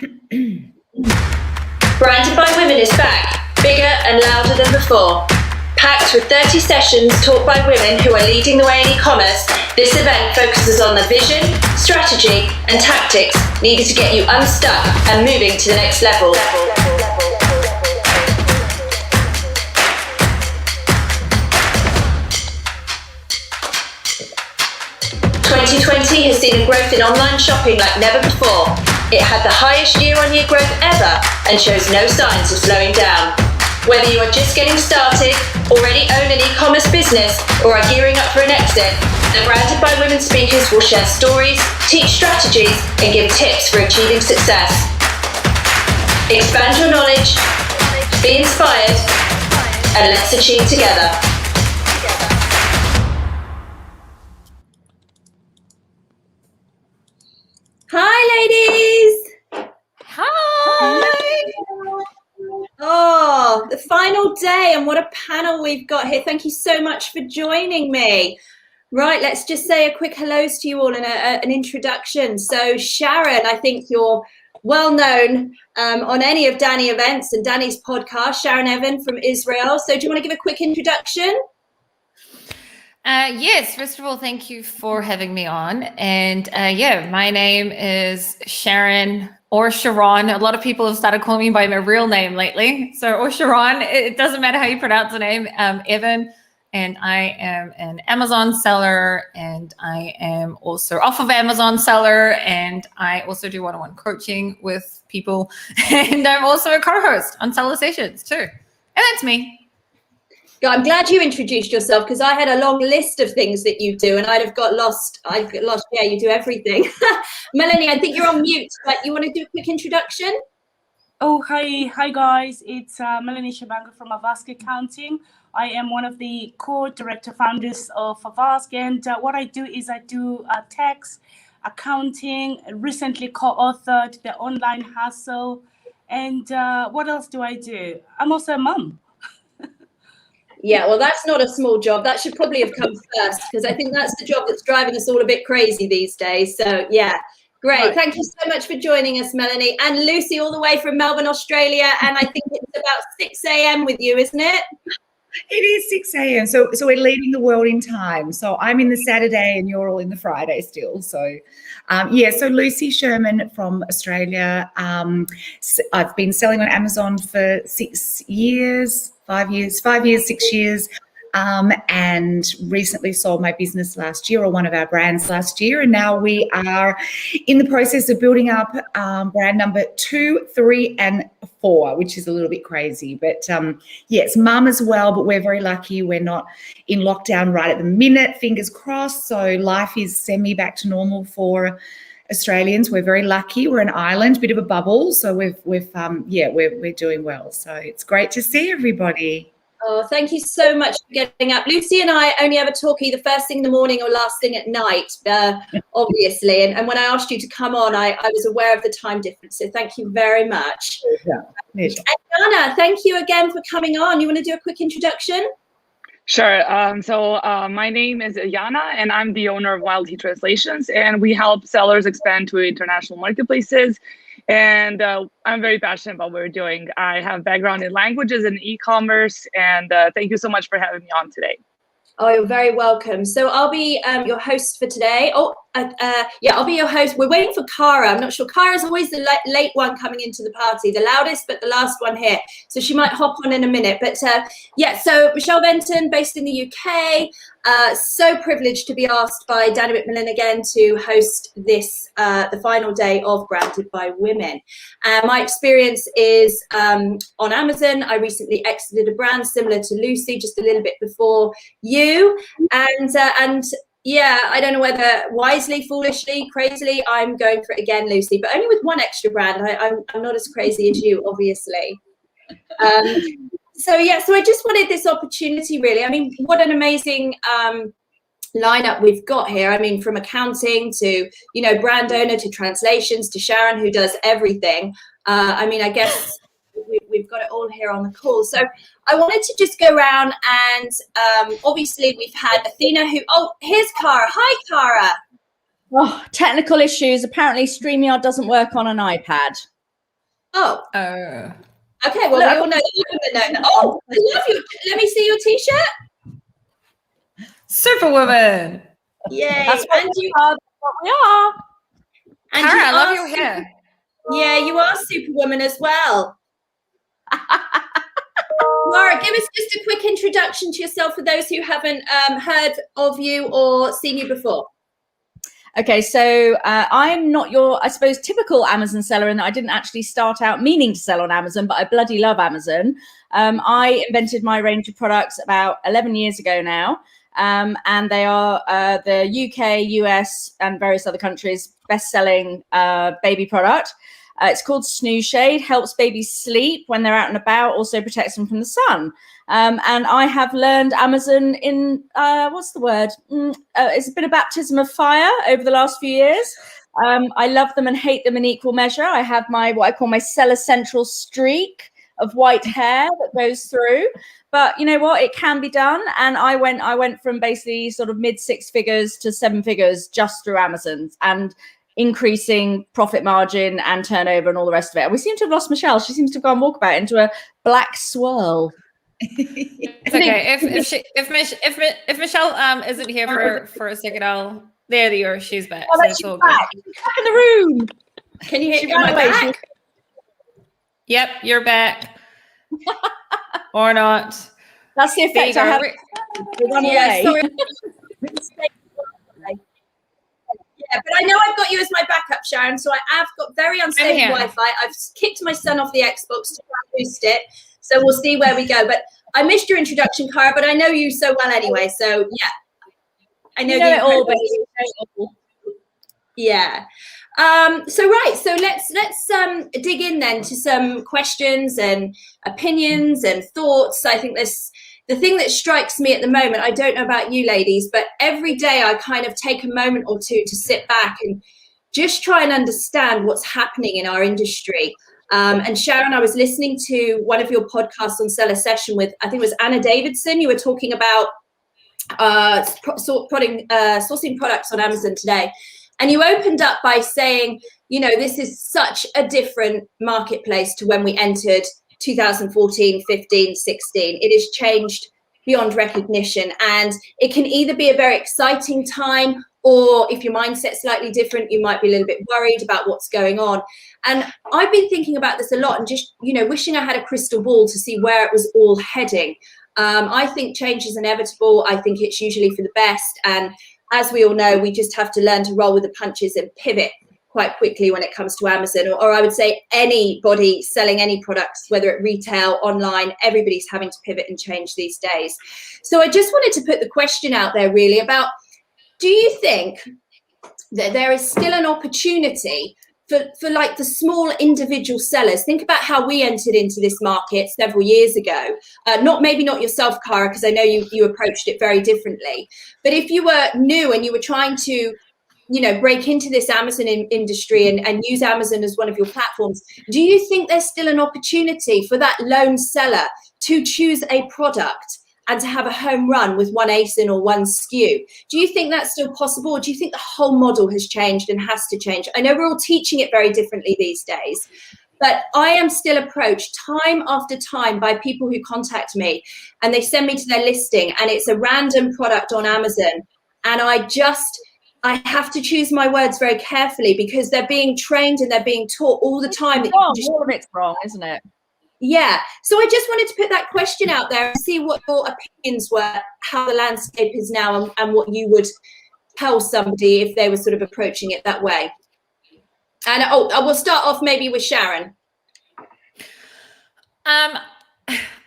Branded by Women is back, bigger and louder than before. Packed with 30 sessions taught by women who are leading the way in e-commerce, this event focuses on the vision, strategy, and tactics needed to get you unstuck and moving to the next level. 2020 has seen a growth in online shopping like never before. It had the highest year-on-year growth ever and shows no signs of slowing down. Whether you are just getting started, already own an e-commerce business, or are gearing up for an exit, the Branded by Women speakers will share stories, teach strategies, and give tips for achieving success. Expand your knowledge, be inspired, and let's achieve together. Hi, ladies. Hi. Oh, the final day, and what a panel we've got here. Thank you so much for joining me. Right, let's just say a quick hellos to you all and an introduction. So Sharon, I think you're well known on any of Danny events and Danny's podcast, Sharon Even from Israel. So do you want to give a quick introduction? Yes, first of all, thank you for having me on. And my name is Sharon or Sharon. A lot of people have started calling me by my real name lately. So, or Sharon, it doesn't matter how you pronounce the name, Evan. And I am an Amazon seller, and I am also off of Amazon seller, and I also do one-on-one coaching with people. And I'm also a co-host on Seller Sessions too. And that's me. I'm glad you introduced yourself, because I had a long list of things that you do and I'd have got lost. Yeah, you do everything. Melanie, I think you're on mute, but you want to do a quick introduction? Oh, hi guys. It's Melanie Shabangu from Avask Accounting. I am one of the co-director founders of Avask, and what I do is I do tax, accounting, recently co-authored The Online Hustle, and what else do I do? I'm also a mum. Yeah, well, that's not a small job. That should probably have come first, because I think that's the job that's driving us all a bit crazy these days. So, yeah, great. Right. Thank you so much for joining us, Melanie. And Lucy, all the way from Melbourne, Australia. And I think it's about 6 a.m. with you, isn't it? It is 6 a.m. So we're leading the world in time. So I'm in the Saturday and you're all in the Friday still. So, so Lucy Sherman from Australia. I've been selling on Amazon for 6 years. 5 years, 6 years, and recently sold my business last year, or one of our brands last year, and now we are in the process of building up brand number 2, 3, and 4, which is a little bit crazy. But yes, mum as well, but we're very lucky. We're not in lockdown right at the minute, fingers crossed, so life is semi back to normal for Australians. We're very lucky. We're an island, bit of a bubble, so we're doing well. So it's great to see everybody. Oh, thank you so much for getting up. Lucy and I only ever talk either first thing in the morning or last thing at night, obviously. And when I asked you to come on, I was aware of the time difference. So thank you very much. Yeah. And Jana, thank you again for coming on. You want to do a quick introduction? Sure. My name is Jana, and I'm the owner of Wild Tea Translations, and we help sellers expand to international marketplaces. And I'm very passionate about what we're doing. I have background in languages and e-commerce, and thank you so much for having me on today. Oh, you're very welcome. So I'll be your host for today. I'll be your host. We're waiting for Cara. I'm not sure. Cara's always the late one coming into the party, the loudest, but the last one here. So she might hop on in a minute. But so Michele Venton, based in the UK. So privileged to be asked by Danny McMillan again to host this, the final day of Branded by Women. My experience is on Amazon. I recently exited a brand similar to Lucy, just a little bit before you. And yeah, I don't know whether wisely, foolishly, crazily, I'm going for it again, Lucy, but only with one extra brand. I'm not as crazy as you, obviously. So I just wanted this opportunity, really. I mean, what an amazing lineup we've got here. I mean, from accounting to, brand owner to translations to Sharon, who does everything. I mean, I guess we've got it all here on the call. So I wanted to just go around and obviously we've had Athena here's Cara. Hi, Cara. Oh, technical issues. Apparently StreamYard doesn't work on an iPad. Oh, Oh. okay. Well, we all know that. Oh, I love you. Let me see your T-shirt. Superwoman. Yay. That's what we are. And Cara, you I love are your hair. Yeah, you are Superwoman as well. Laura, give us just a quick introduction to yourself for those who haven't heard of you or seen you before. Okay, so I'm not your, I suppose, typical Amazon seller in that I didn't actually start out meaning to sell on Amazon, but I bloody love Amazon. I invented my range of products about 11 years ago now, and they are the UK, US, and various other countries' best-selling baby product. It's called Snooze Shade, helps babies sleep when they're out and about, also protects them from the sun. And I have learned Amazon in, what's the word? It's been a baptism of fire over the last few years. I love them and hate them in equal measure. I have my, what I call my seller central streak of white hair that goes through. But you know what? It can be done. And I went from basically sort of mid 6 figures to 7 figures just through Amazon, and increasing profit margin and turnover and all the rest of it. And we seem to have lost Michelle. She seems to have gone walkabout into a black swirl. It's okay. If Michelle isn't here for a second, there you are. She's back. Oh, So it's all good. back. She's back in the room. Can you hear me? ran away. Back? Yep, you're back. Or not. That's the effect I have. Yeah, sorry. Yeah, but I know I've got you as my backup, Sharon. So I have got very unstable Wi-Fi. I've kicked my son off the Xbox to try and boost it. So we'll see where we go. But I missed your introduction, Cara, but I know you so well anyway. So yeah, I know it all. Yeah. So let's dig in then to some questions and opinions and thoughts. I think the thing that strikes me at the moment, I don't know about you ladies, but every day I kind of take a moment or two to sit back and just try and understand what's happening in our industry. And Sharon, I was listening to one of your podcasts on Seller Session with, I think it was Anna Davidson. You were talking about sourcing products on Amazon today. And you opened up by saying, you know, this is such a different marketplace to when we entered 2014, 15, 16. It has changed beyond recognition. And it can either be a very exciting time, or if your mindset's slightly different, you might be a little bit worried about what's going on. And I've been thinking about this a lot and just, you know, wishing I had a crystal ball to see where it was all heading. I think change is inevitable. I think it's usually for the best. And as we all know, we just have to learn to roll with the punches and pivot quite quickly when it comes to Amazon, or I would say anybody selling any products, whether at retail, online, everybody's having to pivot and change these days. So I just wanted to put the question out there really about, do you think that there is still an opportunity for like the small individual sellers? Think about how we entered into this market several years ago. Maybe not yourself, Cara, because I know you approached it very differently. But if you were new and you were trying to, you know, break into this Amazon industry and use Amazon as one of your platforms, do you think there's still an opportunity for that lone seller to choose a product and to have a home run with one ASIN or one SKU? Do you think that's still possible? Or do you think the whole model has changed and has to change? I know we're all teaching it very differently these days, but I am still approached time after time by people who contact me and they send me to their listing and it's a random product on Amazon. And I have to choose my words very carefully because they're being trained and they're being taught all the time. All of it's wrong, isn't it? Yeah. So I just wanted to put that question out there and see what your opinions were, how the landscape is now, and what you would tell somebody if they were sort of approaching it that way. And I will start off maybe with Sharon. I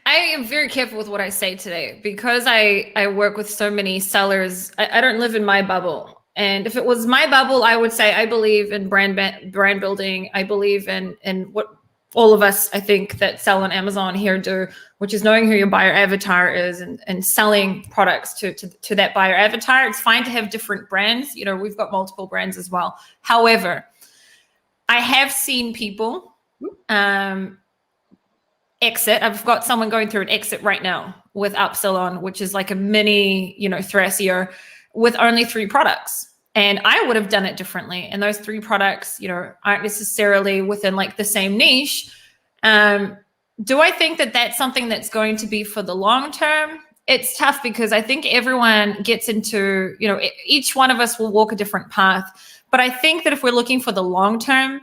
am very careful with what I say today because I work with so many sellers. I don't live in my bubble. And if it was my bubble, I would say I believe in brand building. I believe in what all of us, I think, that sell on Amazon here do, which is knowing who your buyer avatar is and selling products to that buyer avatar. It's fine to have different brands. You know, we've got multiple brands as well. However, I have seen people exit. I've got someone going through an exit right now with Upsilon, which is like a mini, you know, Thrasier with only 3 products. And I would have done it differently. And those 3 products, you know, aren't necessarily within like the same niche, Do I think that that's something that's going to be for the long term? It's tough because I think everyone gets into, each one of us will walk a different path. But I think that if we're looking for the long term,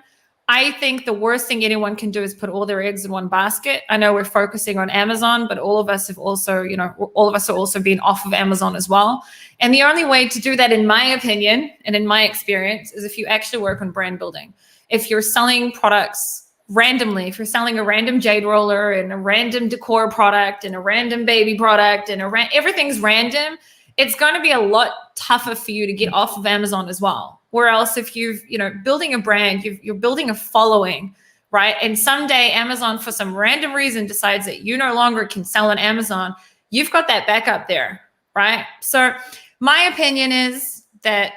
I think the worst thing anyone can do is put all their eggs in one basket. I know we're focusing on Amazon, but all of us have also, all of us are also been off of Amazon as well. And the only way to do that, in my opinion, and in my experience, is if you actually work on brand building. If you're selling products randomly, if you're selling a random jade roller and a random decor product and a random baby product and everything's random, it's going to be a lot tougher for you to get off of Amazon as well. Whereas if you've, building a brand, you're building a following, right? And someday Amazon, for some random reason, decides that you no longer can sell on Amazon, you've got that backup there, right? So my opinion is that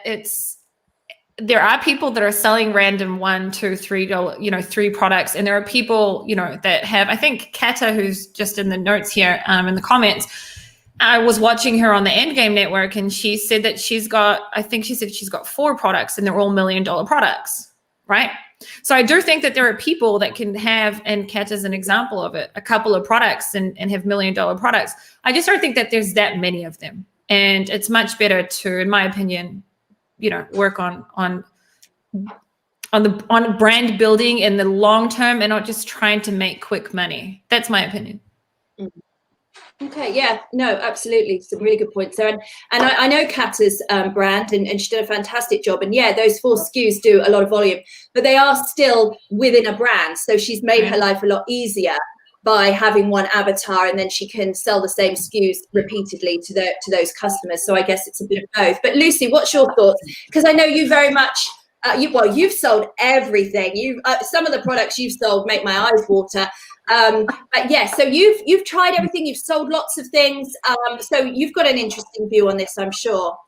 there are people that are selling random $1, $2, $3, 3 products. And there are people, that have, I think Kata, who's just in the notes here, in the comments, I was watching her on the Endgame Network, and she said that she's got 4 products, and they're all $1 million products, right? So I do think that there are people that can have, and Kata's an example of it, a couple of products and have $1 million products. I just don't think that there's that many of them. And it's much better to, in my opinion, work on brand building in the long term and not just trying to make quick money. That's my opinion. Okay, yeah, no, absolutely. Some really good points there. And I know Kata's brand, and she did a fantastic job. And yeah, those 4 SKUs do a lot of volume, but they are still within a brand. So she's made her life a lot easier by having one avatar, and then she can sell the same SKUs repeatedly to those customers. So I guess it's a bit of both. But Lucy, what's your thoughts? Because I know you very much, you've sold everything. Some of the products you've sold make my eyes water. But yeah, so you've tried everything. You've sold lots of things. So you've got an interesting view on this, I'm sure.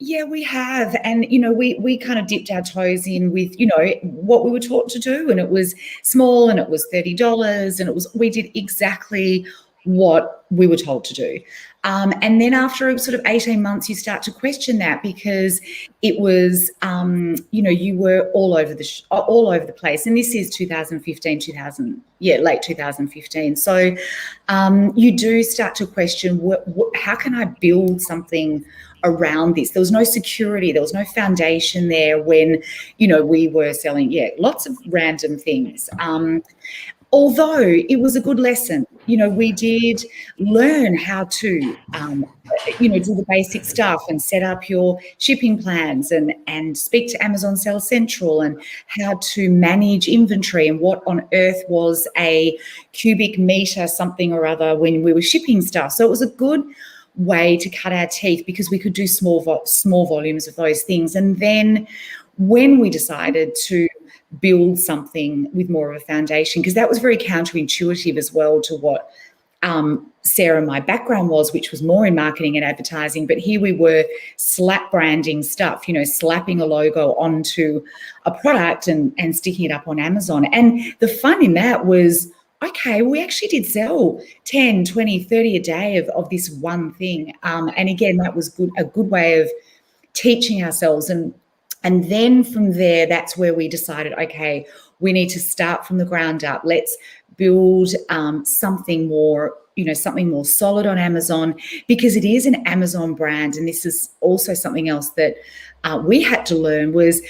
Yeah, we have. And, we kind of dipped our toes in with, what we were taught to do. And it was small, and it was $30, and we did exactly what we were told to do. And then after sort of 18 months, you start to question that, because it was, you were all over the place. And this is 2015, late 2015. So you do start to question, how can I build something around this? There was no security, there was no foundation there when, we were selling, lots of random things. Although it was a good lesson, we did learn how to, do the basic stuff and set up your shipping plans and speak to Amazon Sales Central, and how to manage inventory, and what on earth was a cubic meter something or other when we were shipping stuff. So it was a good way to cut our teeth, because we could do small volumes of those things. And then when we decided to build something with more of a foundation, because that was very counterintuitive as well to what Sarah, my background was, which was more in marketing and advertising. But here we were slap branding stuff, slapping a logo onto a product and sticking it up on Amazon. And the fun in that was, okay, we actually did sell 10, 20, 30 a day of this one thing. And again, that was a good way of teaching ourselves. And then from there, that's where we decided, okay, we need to start from the ground up. Let's build something more, something more solid on Amazon, because it is an Amazon brand. And this is also something else that we had to learn was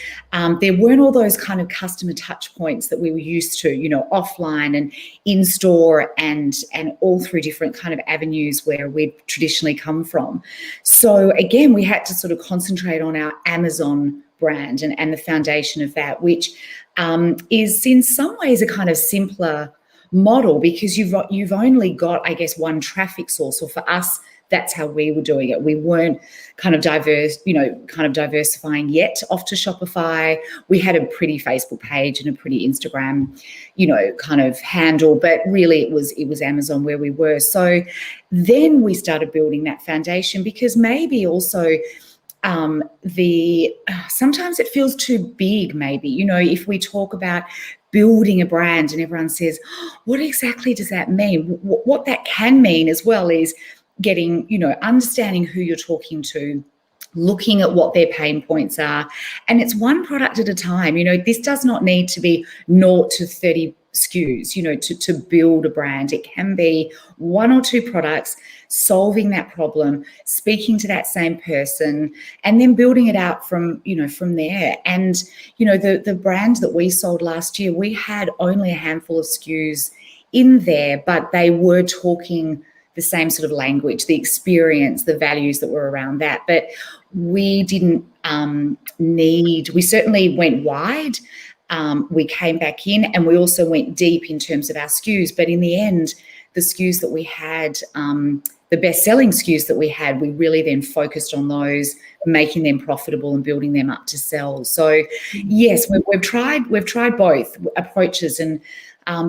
there weren't all those kind of customer touch points that we were used to, offline and in-store and all through different kind of avenues where we'd traditionally come from. So again, we had to sort of concentrate on our Amazon brand and the foundation of that, which is in some ways a kind of simpler model, because you've only got, I guess, one traffic source. Or for us, that's how we were doing it. We weren't kind of diversifying yet off to Shopify. We had a pretty Facebook page and a pretty Instagram, kind of handle, but really it was Amazon where we were. So then we started building that foundation, because maybe also sometimes it feels too big, maybe, if we talk about building a brand and everyone says, what exactly does that mean? What that can mean as well is getting, understanding who you're talking to, looking at what their pain points are. And it's one product at a time. This does not need to be 0 to 30 SKUs, you know, to build a brand. It can be 1 or 2 products, solving that problem, speaking to that same person, and then building it out from, you know, from there. And, you know, the brand that we sold last year, we had only a handful of SKUs in there, but they were talking the same sort of language, the experience, the values that were around that. But we didn't we certainly went wide. We came back in, and we also went deep in terms of our SKUs. But in the end, the SKUs that we had, the best-selling SKUs that we had, we really then focused on those, making them profitable and building them up to sell. So yes, we've tried both approaches, and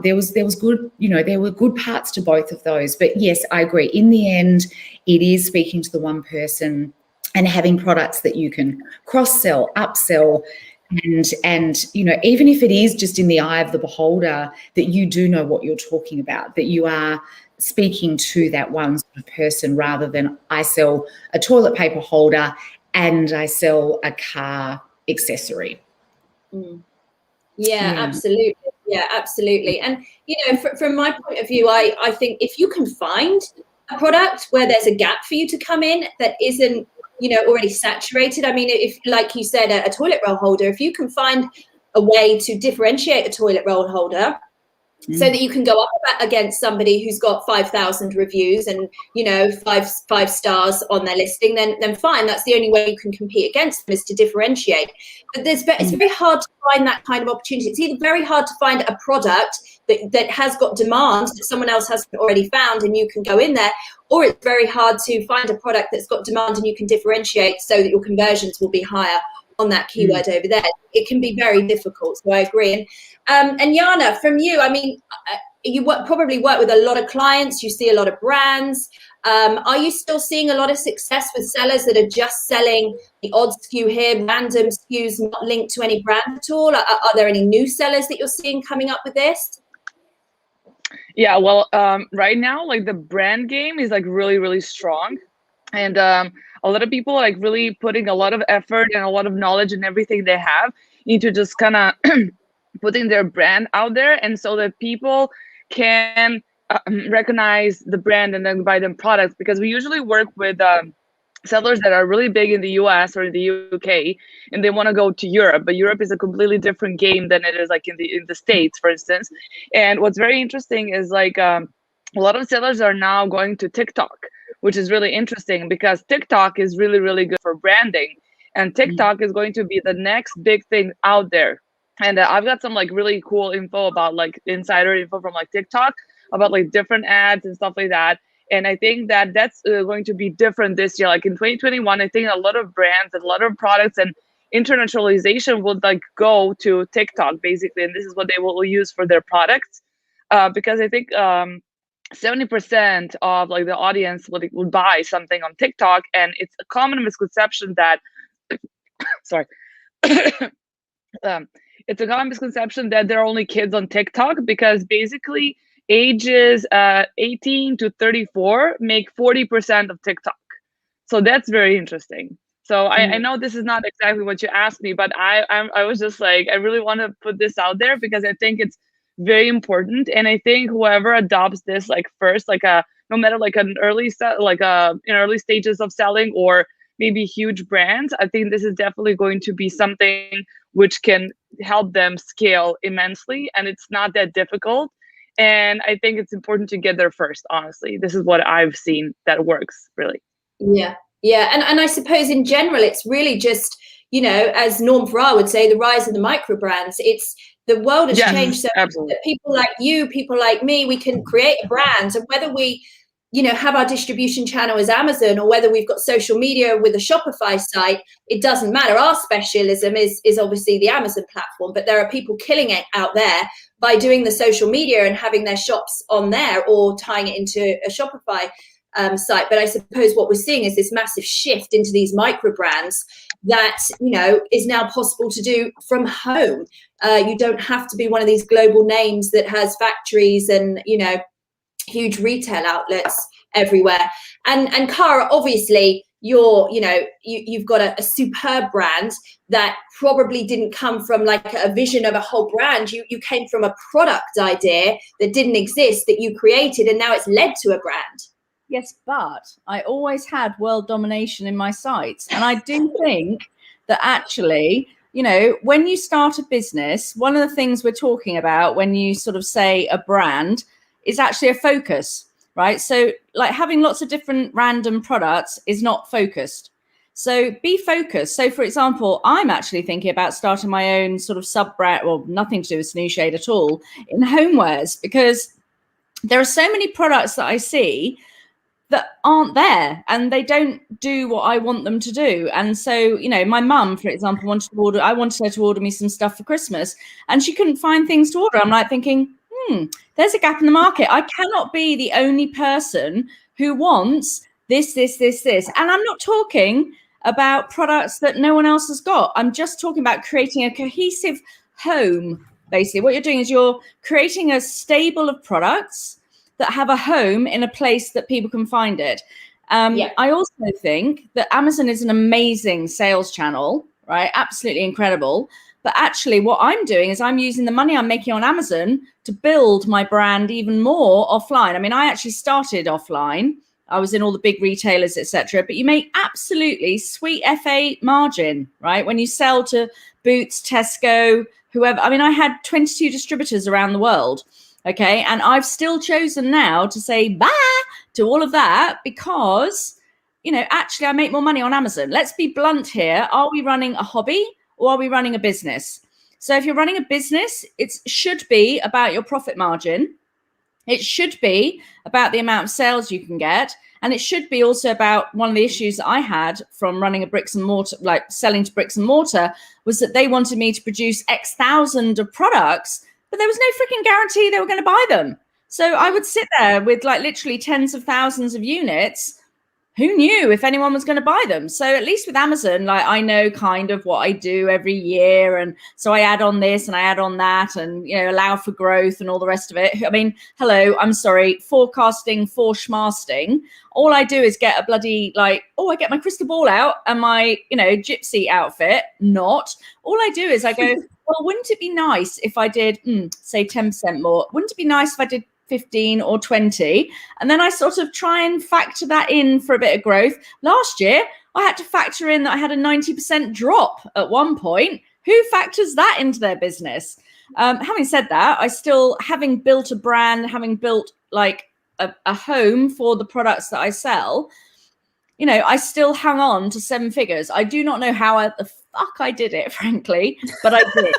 there was good, you know, there were good parts to both of those. But yes, I agree. In the end, it is speaking to the one person and having products that you can cross-sell, upsell, and you know, even if it is just in the eye of the beholder, that you do know what you're talking about, that you are speaking to that one sort of person, rather than I sell a toilet paper holder and I sell a car accessory. Yeah, absolutely. Yeah, absolutely. And, you know, from my point of view, I think if you can find a product where there's a gap for you to come in that isn't, you know, already saturated. I mean, if, like you said, a toilet roll holder, if you can find a way to differentiate a toilet roll holder so that you can go up against somebody who's got 5,000 reviews and, you know, five stars on their listing, then fine. That's the only way you can compete against them, is to differentiate. But it's very hard to find that kind of opportunity. It's either very hard to find a product that has got demand that someone else hasn't already found and you can go in there, or it's very hard to find a product that's got demand and you can differentiate so that your conversions will be higher on that keyword over there. It can be very difficult. So I agree. And Jana, from you, I mean, you probably work with a lot of clients, you see a lot of brands. Are you still seeing a lot of success with sellers that are just selling the odd SKU here, random SKUs not linked to any brand at all? Are there any new sellers that you're seeing coming up with this? Yeah, well, right now, like, the brand game is like really, really strong. And a lot of people like really putting a lot of effort and a lot of knowledge and everything they have into just kind of putting their brand out there, and so that people can recognize the brand and then buy them products. Because we usually work with sellers that are really big in the US or in the UK, and they want to go to Europe, but Europe is a completely different game than it is like in the States, for instance. And what's very interesting is like a lot of sellers are now going to TikTok, which is really interesting because TikTok is really, really good for branding, and TikTok is going to be the next big thing out there. And I've got some like really cool info about like insider info from like TikTok about like different ads and stuff like that. And I think that that's going to be different this year. Like in 2021, I think a lot of brands and a lot of products and internationalization would like go to TikTok basically, and this is what they will use for their products, because I think 70% of like the audience would buy something on TikTok, and it's a common misconception that sorry it's a common misconception that there are only kids on TikTok, because basically ages 18 to 34 make 40% of TikTok. So that's very interesting. So I know this is not exactly what you asked me, but I was just like, I really want to put this out there because I think it's very important. And I think whoever adopts this like first, like no matter like an early in early stages of selling or maybe huge brands, I think this is definitely going to be something which can help them scale immensely, and it's not that difficult. And I think it's important to get there first, honestly. This is what I've seen that works, really. Yeah. And I suppose in general, it's really just, you know, as Norm Farrar would say, the rise of the micro brands. It's the world has changed so much that people like you, people like me, we can create a brand, and whether we, you know, have our distribution channel as Amazon or whether we've got social media with a Shopify site, it doesn't matter. Our specialism is obviously the Amazon platform, but there are people killing it out there by doing the social media and having their shops on there or tying it into a Shopify site. But I suppose what we're seeing is this massive shift into these micro brands that, you know, is now possible to do from home. You don't have to be one of these global names that has factories and, you know, huge retail outlets everywhere. And Cara, obviously, you've got a superb brand that probably didn't come from like a vision of a whole brand. You came from a product idea that didn't exist that you created, and now it's led to a brand. Yes, but I always had world domination in my sights. And I do think that actually, when you start a business, one of the things we're talking about when you sort of say a brand is actually a focus, right? So like having lots of different random products is not focused. So be focused. So for example, I'm actually thinking about starting my own sort of sub-brand, well, nothing to do with Snoo Shade at all, in homewares, because there are so many products that I see that aren't there and they don't do what I want them to do. And so, my mum, for example, I wanted her to order me some stuff for Christmas and she couldn't find things to order. I'm like thinking, there's a gap in the market. I cannot be the only person who wants this. And I'm not talking about products that no one else has got. I'm just talking about creating a cohesive home. Basically, what you're doing is you're creating a stable of products that have a home in a place that people can find it. I also think that Amazon is an amazing sales channel, right? Absolutely incredible. But actually what I'm doing is I'm using the money I'm making on Amazon to build my brand even more offline. I mean, I actually started offline. I was in all the big retailers, etc. But you make absolutely sweet FA margin, right? When you sell to Boots, Tesco, whoever. I mean, I had 22 distributors around the world. Okay. And I've still chosen now to say bye to all of that because, actually I make more money on Amazon. Let's be blunt here. Are we running a hobby or are we running a business? So if you're running a business, it should be about your profit margin. It should be about the amount of sales you can get. And it should be also about one of the issues that I had from running a bricks and mortar, like selling to bricks and mortar, was that they wanted me to produce X thousand of products, but there was no freaking guarantee they were going to buy them. So I would sit there with like literally tens of thousands of units. Who knew if anyone was going to buy them? So at least with Amazon, like I know kind of what I do every year. And so I add on this and I add on that and, allow for growth and all the rest of it. I mean, hello, I'm sorry, forecasting for schmasting. All I do is get a bloody I get my crystal ball out and my, gypsy outfit. Not. All I do is I go, well, wouldn't it be nice if I did, say 10% more? Wouldn't it be nice if I did 15 or 20? And then I sort of try and factor that in for a bit of growth. Last year, I had to factor in that I had a 90% drop at one point. Who factors that into their business? Having said that, I still, having built a brand, having built like a home for the products that I sell, I still hung on to 7 figures. I do not know how the fuck I did it, frankly, but I did,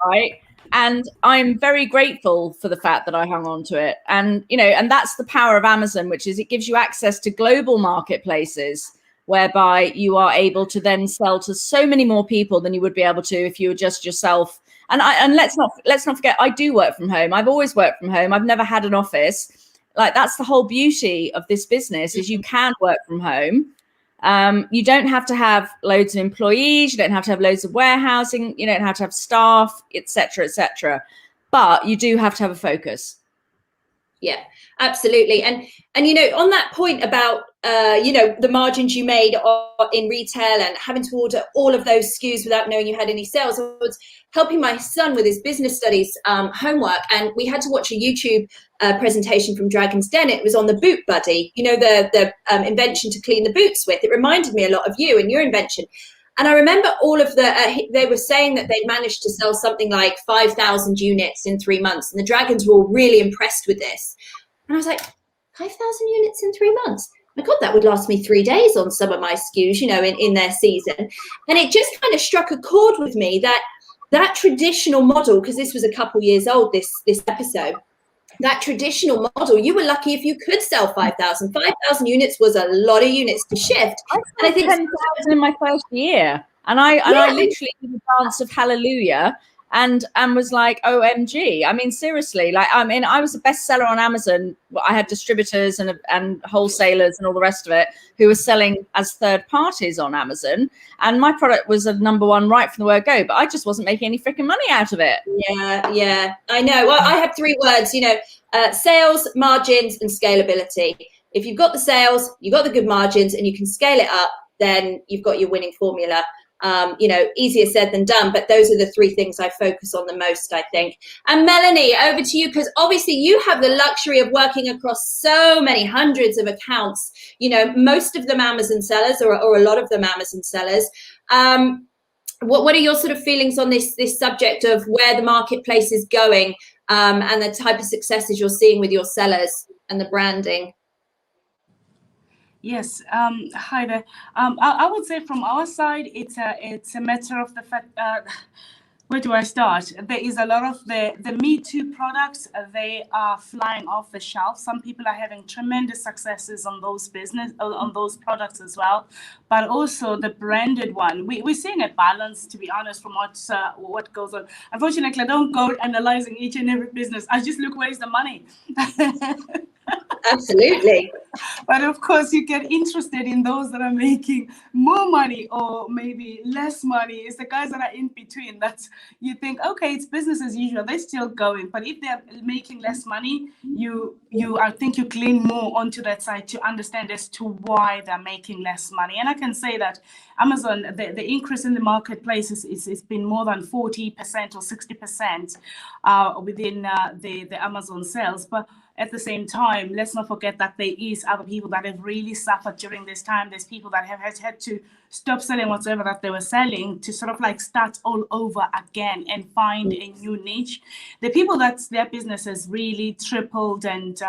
right? And I'm very grateful for the fact that I hung on to it. And, and that's the power of Amazon, which is it gives you access to global marketplaces whereby you are able to then sell to so many more people than you would be able to if you were just yourself. And let's not forget, I do work from home. I've always worked from home. I've never had an office. Like that's the whole beauty of this business is you can work from home. You don't have to have loads of employees. You don't have to have loads of warehousing. You don't have to have staff, etc., etc. But you do have to have a focus. Yeah, absolutely. And on that point about the margins you made in retail and having to order all of those SKUs without knowing you had any sales, I was helping my son with his business studies homework, and we had to watch a YouTube presentation from Dragon's Den. It was on the boot buddy, the invention to clean the boots with. It reminded me a lot of you and your invention. And I remember all of they were saying that they'd managed to sell something like 5,000 units in 3 months. And the Dragons were all really impressed with this. And I was like, 5,000 units in 3 months? My God, that would last me 3 days on some of my SKUs, in their season. And it just kind of struck a chord with me that traditional model, because this was a couple years old, this episode, that traditional model, you were lucky if you could sell 5,000. 5,000 units was a lot of units to shift. I sold 10,000 in my first year. And I literally did a dance of hallelujah and was like, OMG. I mean, seriously, I was a bestseller on Amazon. I had distributors and wholesalers and all the rest of it who were selling as third parties on Amazon. And my product was a #1 right from the word go, but I just wasn't making any freaking money out of it. Yeah, I know. Well, I have 3 words, sales, margins, and scalability. If you've got the sales, you've got the good margins, and you can scale it up, then you've got your winning formula. Easier said than done, but those are the three things I focus on the most, I think. And Melanie, over to you, because obviously you have the luxury of working across so many hundreds of accounts, most of them Amazon sellers or a lot of them Amazon sellers. What are your sort of feelings on this subject of where the marketplace is going, and the type of successes you're seeing with your sellers and the branding? Yes, hi there. I would say from our side, it's a matter of the fact. Where do I start? There is a lot of the Me Too products. They are flying off the shelf. Some people are having tremendous successes on those products as well. But also the branded one, we're seeing a balance, to be honest, from what goes on. Unfortunately, I don't go analyzing each and every business. I just look, where's the money. Absolutely. But of course, you get interested in those that are making more money or maybe less money. It's the guys that are in between that you think, okay, it's business as usual. They're still going. But if they're making less money, I think you lean more onto that side to understand as to why they're making less money. And I can say that Amazon, the increase in the marketplace is been more than 40% or 60% within the Amazon sales. But at the same time, let's not forget that there is other people that have really suffered during this time. There's people that have had to stop selling whatever that they were selling to sort of like start all over again and find a new niche. The people that their business has really tripled and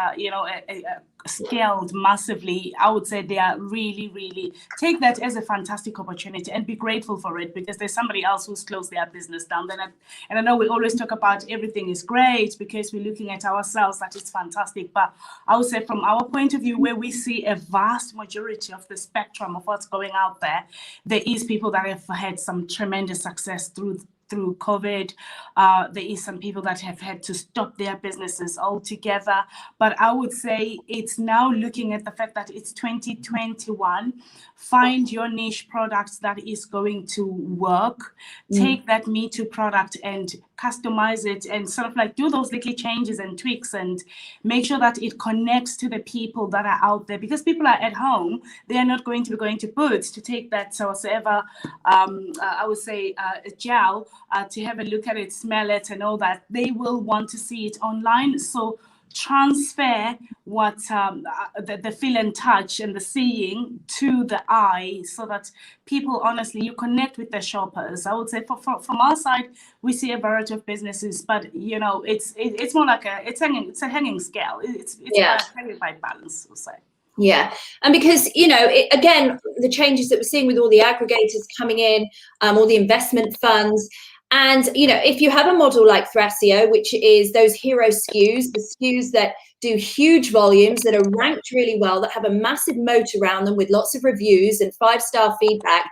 scaled massively, I would say they are really, really take that as a fantastic opportunity and be grateful for it, because there's somebody else who's closed their business down. And I know we always talk about everything is great because we're looking at ourselves that it's fantastic, but I would say from our point of view, where we see a vast majority of the spectrum of what's going out there, there is people that have had some tremendous success through COVID. There is some people that have had to stop their businesses altogether. But I would say it's now looking at the fact that it's 2021. Find your niche products that is going to work. Take that Me Too product and customize it and sort of like do those little changes and tweaks and make sure that it connects to the people that are out there, because people are at home. They are not going to be going to Boots to take that whatsoever, I would say, gel to have a look at it, smell it and all that. They will want to see it online. So transfer what the feel and touch and the seeing to the eye, so that people, honestly, you connect with the shoppers. I would say from our side, we see a variety of businesses, but it's more like it's a hanging scale. It's a by balance, we'll say. Yeah, and because again, the changes that we're seeing with all the aggregators coming in, all the investment funds. And, if you have a model like Thrasio, which is those hero SKUs, the SKUs that do huge volumes, that are ranked really well, that have a massive moat around them with lots of reviews and 5-star feedback,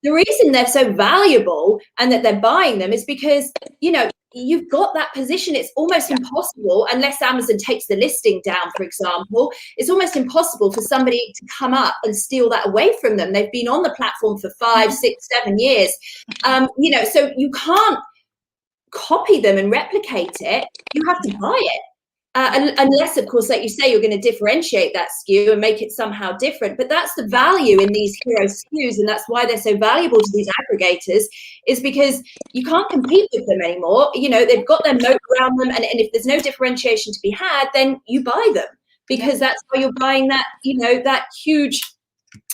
the reason they're so valuable and that they're buying them is because, you've got that position. It's almost impossible, unless Amazon takes the listing down, for example, it's almost impossible for somebody to come up and steal that away from them. They've been on the platform for 5, 6, 7 years. So you can't copy them and replicate it. You have to buy it. Unless, of course, like you say, you're going to differentiate that SKU and make it somehow different. But that's the value in these hero SKUs, and that's why they're so valuable to these aggregators, is because you can't compete with them anymore. They've got their moat around them, and if there's no differentiation to be had, then you buy them, because that's why you're buying that, that huge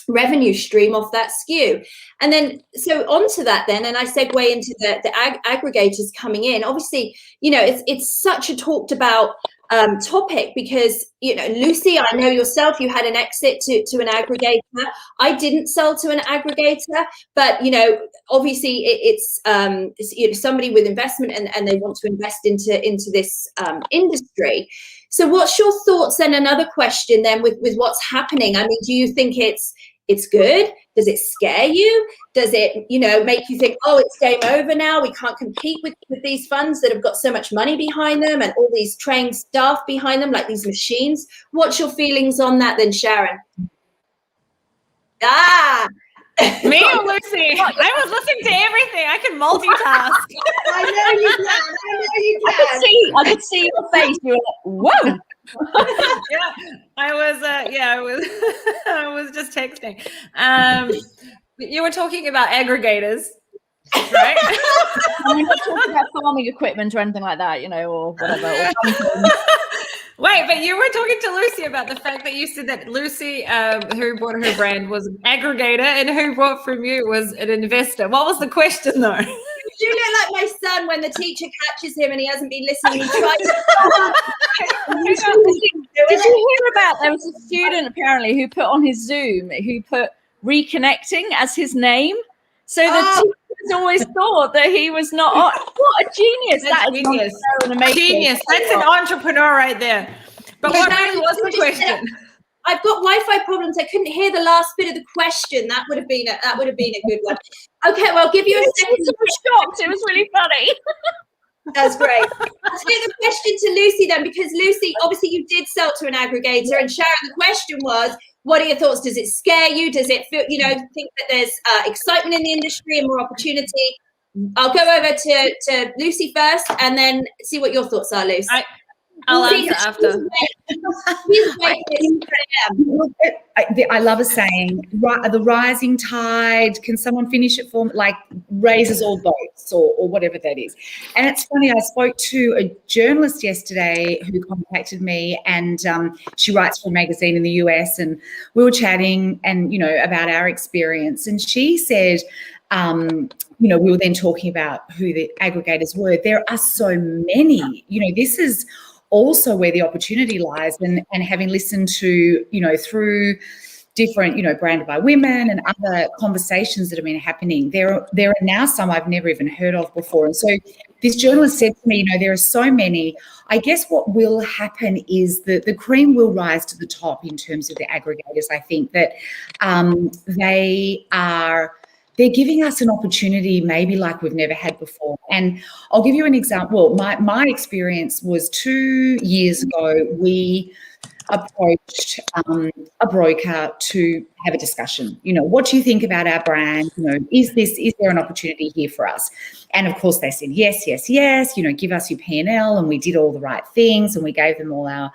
revenue stream off that SKU. And then so onto that then, and I segue into the aggregators coming in. Obviously, it's such a talked about topic, because Lucy, I know yourself, you had an exit to an aggregator. I didn't sell to an aggregator, but obviously it's somebody with investment and they want to invest into this industry. So what's your thoughts then? Another question then with what's happening. I mean, do you think it's good? Does it scare you? Does it, make you think, oh, it's game over now? We can't compete with these funds that have got so much money behind them and all these trained staff behind them, like these machines. What's your feelings on that then, Sharon? Me or Lucy? I was listening to everything. I can multitask. I know you can. I could see your face. You were like, whoa. Yeah, I was I was just texting. You were talking about aggregators, right? And we're not talking about farming equipment or anything like that, or whatever. Wait, but you were talking to Lucy about the fact that you said that Lucy, who bought her brand, was an aggregator, and who bought from you was an investor. What was the question, though? You look like my son when the teacher catches him and he hasn't been listening. He tries Did you hear about, there was a student apparently who put on his Zoom, who put reconnecting as his name. So the teachers always thought that he was not, what a genius. That's that genius. Is Genius. That's an entrepreneur right there. But what really was the question? I've got Wi-Fi problems. I couldn't hear the last bit of the question. That would have been a good one. Okay, well, I'll give you a second. I was shocked. It was really funny. That's great. Let's get the question to Lucy then, because Lucy, obviously you did sell to an aggregator, and Sharon, the question was, what are your thoughts? Does it scare you? Does it feel, think that there's excitement in the industry and more opportunity? I'll go over to Lucy first and then see what your thoughts are, Lucy. I'll answer after. I love a saying, the rising tide, can someone finish it for me? Like raises all boats or whatever that is. And it's funny, I spoke to a journalist yesterday who contacted me, and she writes for a magazine in the US, and we were chatting and, about our experience. And she said, we were then talking about who the aggregators were. There are so many, this is also where the opportunity lies, and having listened to, through different, Branded by Women and other conversations that have been happening, there are now some I've never even heard of before. And so this journalist said to me, there are so many. I guess what will happen is that the cream will rise to the top in terms of the aggregators. I think that they're giving us an opportunity maybe like we've never had before. And I'll give you an example. My experience was 2 years ago, we approached a broker to have a discussion. What do you think about our brand? Is there an opportunity here for us? And of course they said, yes, give us your P&L. And we did all the right things, and we gave them all our,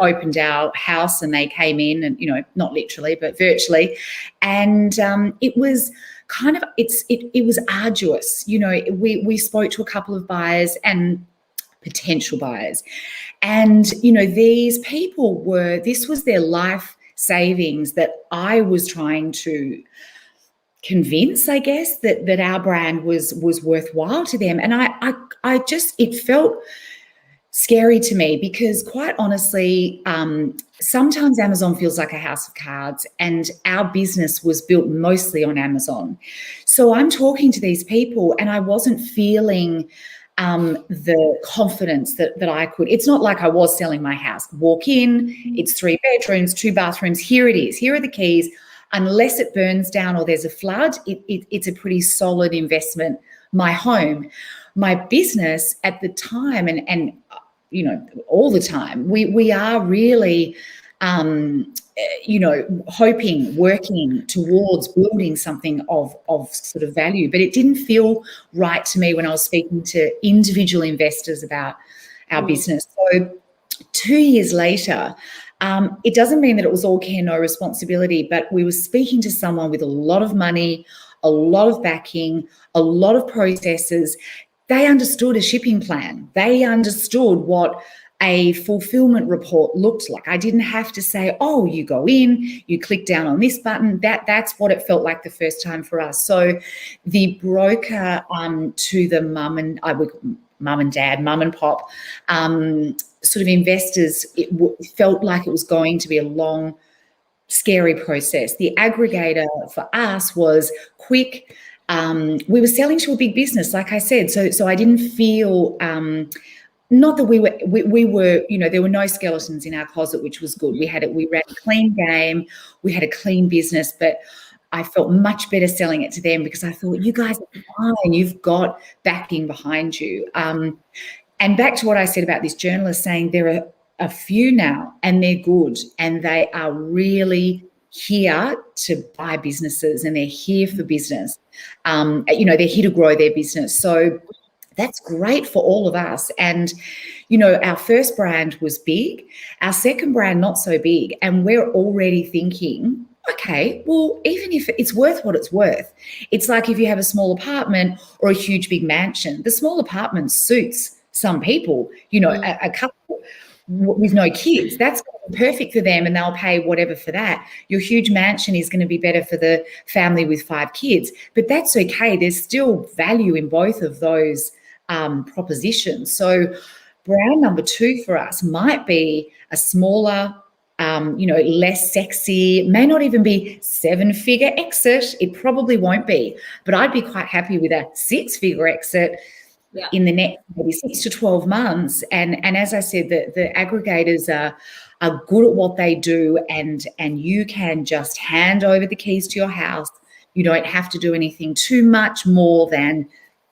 opened our house, and they came in and, not literally, but virtually. And it was kind of, it was arduous. We spoke to a couple of buyers and potential buyers, and these people this was their life savings that I was trying to convince, I guess, that our brand was worthwhile to them. And I just, it felt scary to me, because quite honestly, sometimes Amazon feels like a house of cards, and our business was built mostly on Amazon. So I'm talking to these people and I wasn't feeling the confidence that I could. It's not like I was selling my house. Walk in, it's 3 bedrooms, 2 bathrooms. Here it is. Here are the keys. Unless it burns down or there's a flood, it's a pretty solid investment. My home, my business at the time, and all the time, we are really hoping, working towards building something of sort of value. But it didn't feel right to me when I was speaking to individual investors about our business. So 2 years later, it doesn't mean that it was all care, no responsibility, but we were speaking to someone with a lot of money, a lot of backing, a lot of processes. They understood a shipping plan. They understood what a fulfillment report looked like. I didn't have to say, oh, you go in, you click down on this button. That's what it felt like the first time for us. So the broker to the mum and dad, mum and pop, sort of investors, it felt like it was going to be a long, scary process. The aggregator for us was quick. We were selling to a big business, like I said, so I didn't feel, not that we were, there were no skeletons in our closet, which was good. We ran a clean game, we had a clean business, but I felt much better selling it to them because I thought, you guys are fine, you've got backing behind you. And back to what I said about this journalist saying there are a few now, and they're good, and they are really here to buy businesses, and they're here for business. They're here to grow their business. So That's great for all of us. And, you know, our first brand was big, our second brand not so big. And we're already thinking, okay, well, even if it's worth what it's worth, it's like if you have a small apartment or a huge big mansion, the small apartment suits some people, you know, a couple with no kids, that's perfect for them and they'll pay whatever for that. Your huge mansion is going to be better for the family with 5 kids, but that's okay. There's still value in both of those propositions. So brand number 2 for us might be a smaller, you know, less sexy, may not even be 7-figure exit. It probably won't be, but I'd be quite happy with a 6-figure exit in the next maybe 6 to 12 months. And as I said, the aggregators are good at what they do, and you can just hand over the keys to your house. You don't have to do anything too much more than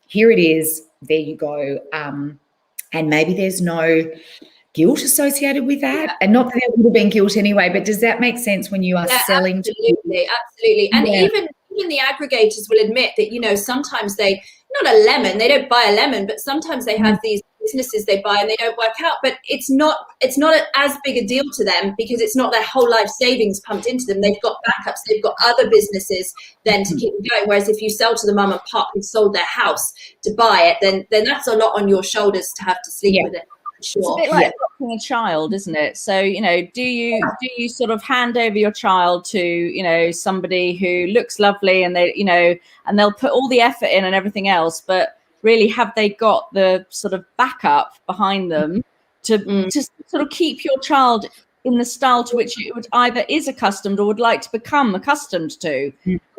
here it is, there you go. And maybe there's no guilt associated with that. And not that there would have been guilt anyway, but does that make sense when you are selling? Absolutely. And even the aggregators will admit that, you know, sometimes they, not a lemon, they don't buy a lemon, but sometimes they have these businesses they buy and they don't work out, but it's not as big a deal to them because it's not their whole life savings pumped into them. They've got backups, they've got other businesses then to keep going. Whereas if you sell to the mum and pop who sold their house to buy it, then that's a lot on your shoulders to have to sleep with it. Sure. It's a bit like adopting a child, isn't it? So, you know, do you sort of hand over your child to, you know, somebody who looks lovely and they, you know, and they'll put all the effort in and everything else, but really have they got the sort of backup behind them to sort of keep your child in the style to which it would either is accustomed or would like to become accustomed to?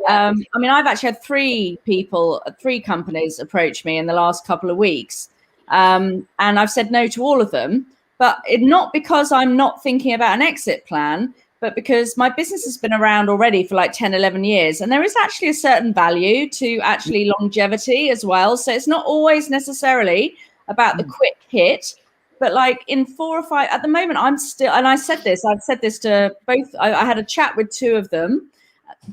I mean, I've actually had 3 companies approach me in the last couple of weeks. And I've said no to all of them, but not because I'm not thinking about an exit plan, but because my business has been around already for like 10, 11 years. And there is actually a certain value to actually longevity as well. So it's not always necessarily about the quick hit, but like in 4 or 5, at the moment, I'm still, and I've said this to both, I had a chat with 2 of them,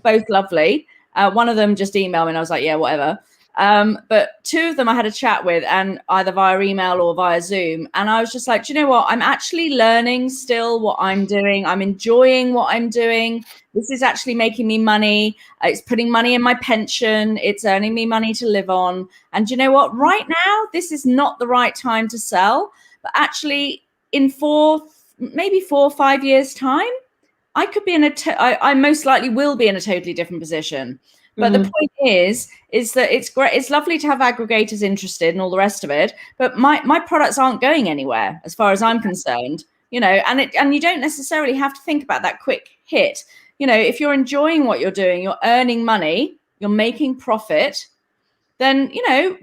both lovely. One of them just emailed me and I was like, yeah, whatever. But 2 of them I had a chat with, and either via email or via Zoom. And I was just like, do you know what? I'm actually learning still what I'm doing. I'm enjoying what I'm doing. This is actually making me money. It's putting money in my pension. It's earning me money to live on. And do you know what? Right now, this is not the right time to sell. But actually, in 4 or 5 years' time, I could be I most likely will be in a totally different position. But the point is that it's great. It's lovely to have aggregators interested and all the rest of it. But my products aren't going anywhere as far as I'm concerned, you know, and you don't necessarily have to think about that quick hit. You know, if you're enjoying what you're doing, you're earning money, you're making profit, then, you know,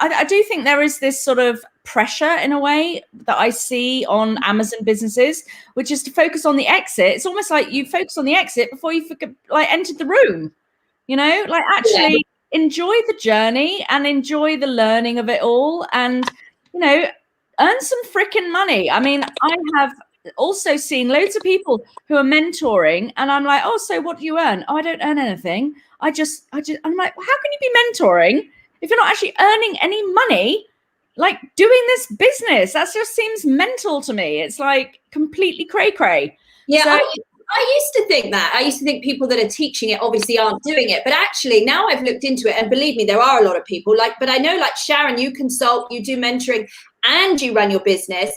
I do think there is this sort of pressure in a way that I see on Amazon businesses, which is to focus on the exit. It's almost like you focus on the exit before you entered the room. You know, like actually enjoy the journey and enjoy the learning of it all, and, you know, earn some freaking money. I mean, I have also seen loads of people who are mentoring, and I'm like, oh, so what do you earn? Oh, I don't earn anything. I'm like, well, how can you be mentoring if you're not actually earning any money, like doing this business? That just seems mental to me. It's like completely cray-cray. Yeah. So, I used to think that. I used to think people that are teaching it obviously aren't doing it. But actually, now I've looked into it, and believe me, there are a lot of people but I know, like Sharon, you consult, you do mentoring, and you run your business.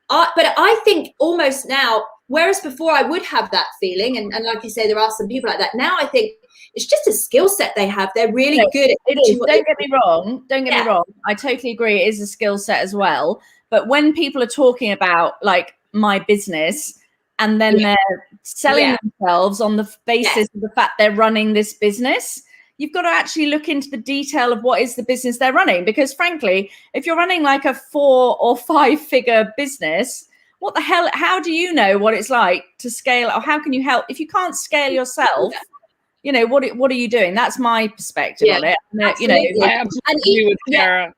But I think almost now, whereas before I would have that feeling, and like you say, there are some people like that. Now I think it's just a skill set they have. They're really good at it. Don't get me wrong. Don't get me wrong. I totally agree. It is a skill set as well. But when people are talking about like my business, and then they're selling themselves on the basis of the fact they're running this business, you've got to actually look into the detail of what is the business they're running. Because frankly, if you're running like a 4 or 5 figure business, what the hell, how do you know what it's like to scale, or how can you help? If you can't scale yourself, you know, what are you doing? That's my perspective on it. You know, I absolutely agree with Cara.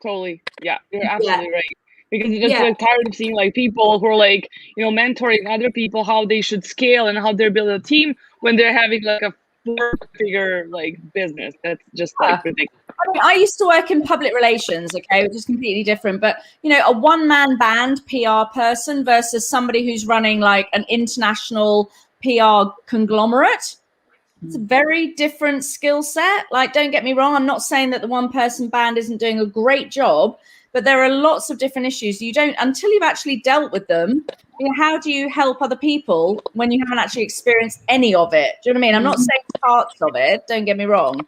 Totally. Yeah, you're absolutely right. Because it's just like tired of seeing like people who are like, you know, mentoring other people how they should scale and how they're building a team when they're having like a 4-figure like business. That's just like ridiculous. I used to work in public relations, okay, which is completely different. But, you know, a one-man band PR person versus somebody who's running like an international PR conglomerate. It's a very different skill set. Like, don't get me wrong. I'm not saying that the one-person band isn't doing a great job, but there are lots of different issues. You don't, until you've actually dealt with them, you know, how do you help other people when you haven't actually experienced any of it? Do you know what I mean? I'm not saying parts of it. Don't get me wrong.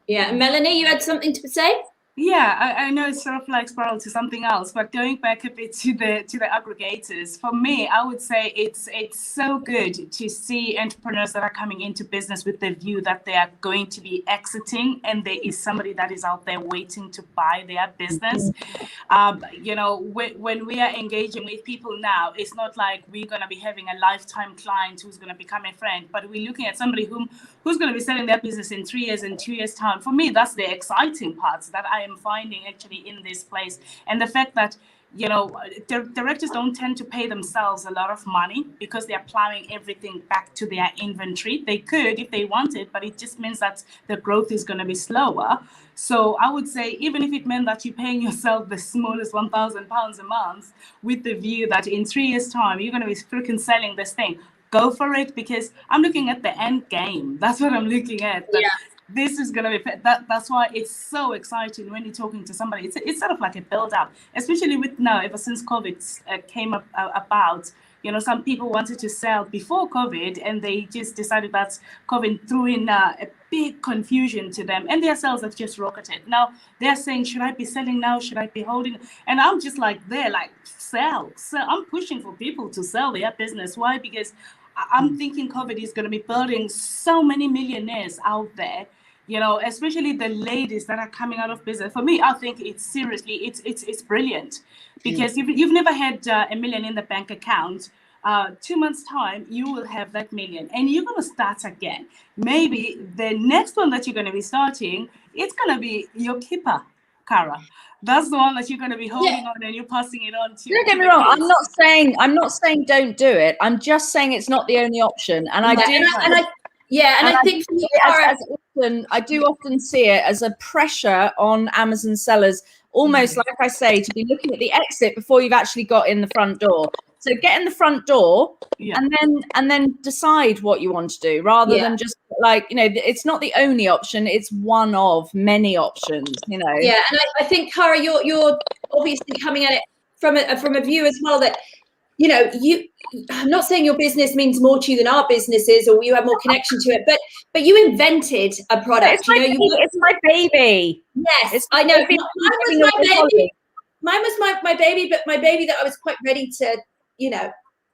Yeah, Melanie, you had something to say? Yeah, I know it's sort of like spiral to something else, but going back a bit to the aggregators, for me, I would say it's so good to see entrepreneurs that are coming into business with the view that they are going to be exiting, and there is somebody that is out there waiting to buy their business. You know, when we are engaging with people now, it's not like we're going to be having a lifetime client who's going to become a friend, but we're looking at somebody who's going to be selling their business in 3 years and 2 years time. For me, that's the exciting parts that I am finding actually in this place. And the fact that, you know, directors don't tend to pay themselves a lot of money because they're plowing everything back to their inventory. They could if they wanted, but it just means that the growth is going to be slower. So I would say, even if it meant that you're paying yourself the smallest £1,000 a month with the view that in 3 years' time, you're going to be freaking selling this thing, go for it, because I'm looking at the end game. That's what I'm looking at. Yeah. This is going to be that's why it's so exciting when you're talking to somebody. It's sort of like a build up, especially with now, ever since COVID came about. You know, some people wanted to sell before COVID, and they just decided that COVID threw in a big confusion to them, and their sales have just rocketed. Now they're saying, should I be selling now? Should I be holding? And I'm just like, sell. So I'm pushing for people to sell their business. Why? Because I'm thinking COVID is going to be building so many millionaires out there, you know, especially the ladies that are coming out of business. For me, I think it's brilliant, because you've never had $1 million in the bank account. 2 months time, you will have that $1 million, and you're going to start again. Maybe the next one that you're going to be starting, it's going to be your keeper, Cara. That's the one that you're going to be holding on, and you're passing it on to. Don't get me wrong. I'm not saying don't do it. I'm just saying it's not the only option. And I think for me, I do often see it as a pressure on Amazon sellers, almost like I say, to be looking at the exit before you've actually got in the front door. So get in the front door, and then decide what you want to do, rather than just like, you know, it's not the only option. It's one of many options, you know. Yeah, and I think, Cara, you're obviously coming at it from a view as well that, you know, I'm not saying your business means more to you than our businesses, or you have more connection to it, but you invented a product. It's my baby. Yes, I know. Mine was my baby. Mine was my baby, but my baby that I was quite ready to, you know,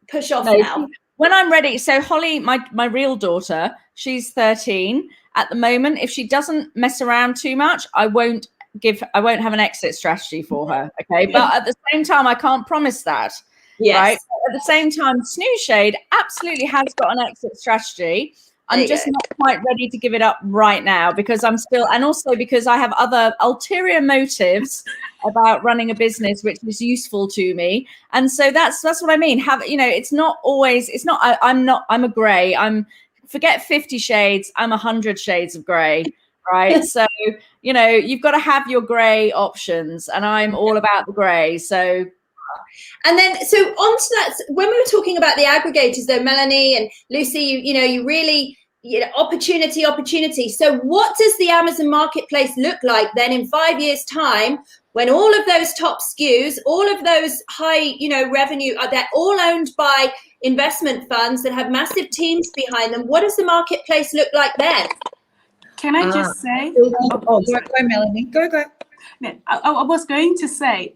push off now. When I'm ready. So Holly, my real daughter, she's 13 at the moment. If she doesn't mess around too much, I won't have an exit strategy for her. Okay. But at the same time, I can't promise that. Yes. Right. At the same time, Snooze Shade absolutely has got an exit strategy. I'm just not quite ready to give it up right now, because I'm still, and also because I have other ulterior motives about running a business, which is useful to me. And so that's what I mean. I'm a gray. Forget 50 shades. I'm 100 shades of gray. Right. So, you know, you've got to have your gray options, and I'm all about the gray. So. And then, so on to that, when we were talking about the aggregators though, Melanie and Lucy, you really, opportunity. So what does the Amazon marketplace look like then in 5 years' time, when all of those top SKUs, all of those high, revenue, they're all owned by investment funds that have massive teams behind them? What does the marketplace look like then? Can I just say? Go, Melanie. Go. Yeah, I was going to say,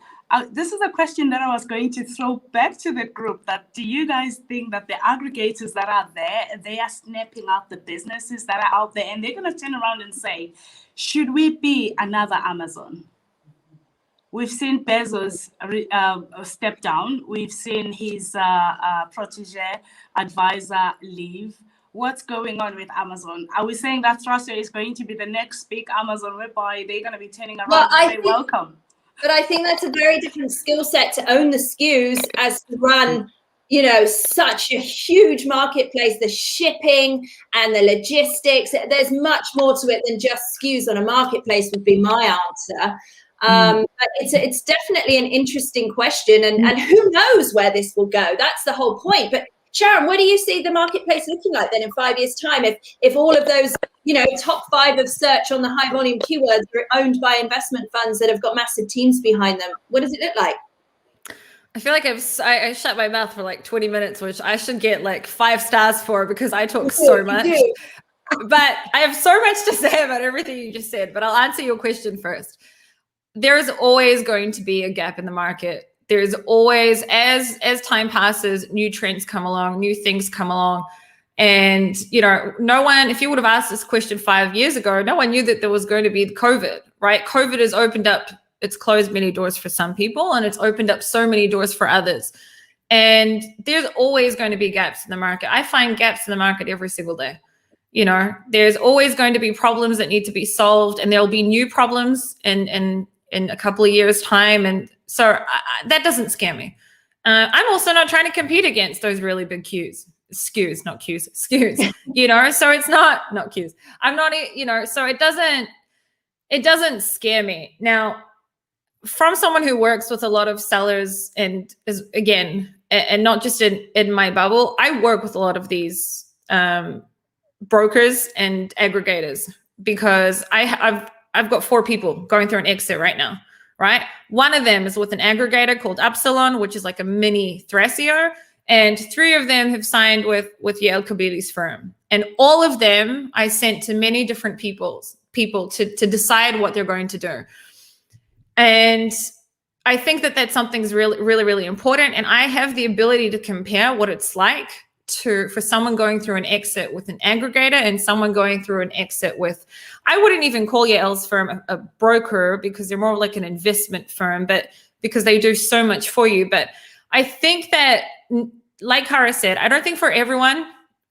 this is a question that I was going to throw back to the group, that do you guys think that the aggregators that are there, they are snapping out the businesses that are out there, and they're going to turn around and say, should we be another Amazon? We've seen Bezos step down. We've seen his protege advisor leave. What's going on with Amazon? Are we saying that Thrasher is going to be the next big Amazon, whereby they're going to be turning around and say welcome? But I think that's a very different skill set to own the SKUs as to run, you know, such a huge marketplace, the shipping and the logistics. There's much more to it than just SKUs on a marketplace would be my answer. But it's definitely an interesting question, and who knows where this will go? That's the whole point. But Sharon, what do you see the marketplace looking like then in 5 years' time? If all of those, you know, top 5 of search on the high volume keywords are owned by investment funds that have got massive teams behind them, what does it look like? I feel like I shut my mouth for like 20 minutes, which I should get like 5 stars for because I talk so much. But I have so much to say about everything you just said, but I'll answer your question first. There is always going to be a gap in the market. There's always, as time passes, new trends come along, new things come along. And, you know, no one, if you would have asked this question 5 years ago, no one knew that there was going to be COVID, right? COVID has opened up, it's closed many doors for some people, and it's opened up so many doors for others. And there's always going to be gaps in the market. I find gaps in the market every single day. You know, there's always going to be problems that need to be solved, and there'll be new problems in a couple of years' time. And so that doesn't scare me. I'm also not trying to compete against those really big SKUs, not queues, SKUs, you know, so it's not queues. I'm not, you know, so it doesn't scare me. Now, from someone who works with a lot of sellers and is, again, and not just in my bubble, I work with a lot of these brokers and aggregators because I've got 4 people going through an exit right now, right? One of them is with an aggregator called Upsilon, which is like a mini Thrasio, and 3 of them have signed with Yael Kabeli's firm. And all of them I sent to many different people to decide what they're going to do. And I think that that's something's really, really, really important. And I have the ability to compare what it's like for someone going through an exit with an aggregator and someone going through an exit with, I wouldn't even call Yael's firm a broker because they're more like an investment firm, but because they do so much for you. But I think that, like Cara said, I don't think for everyone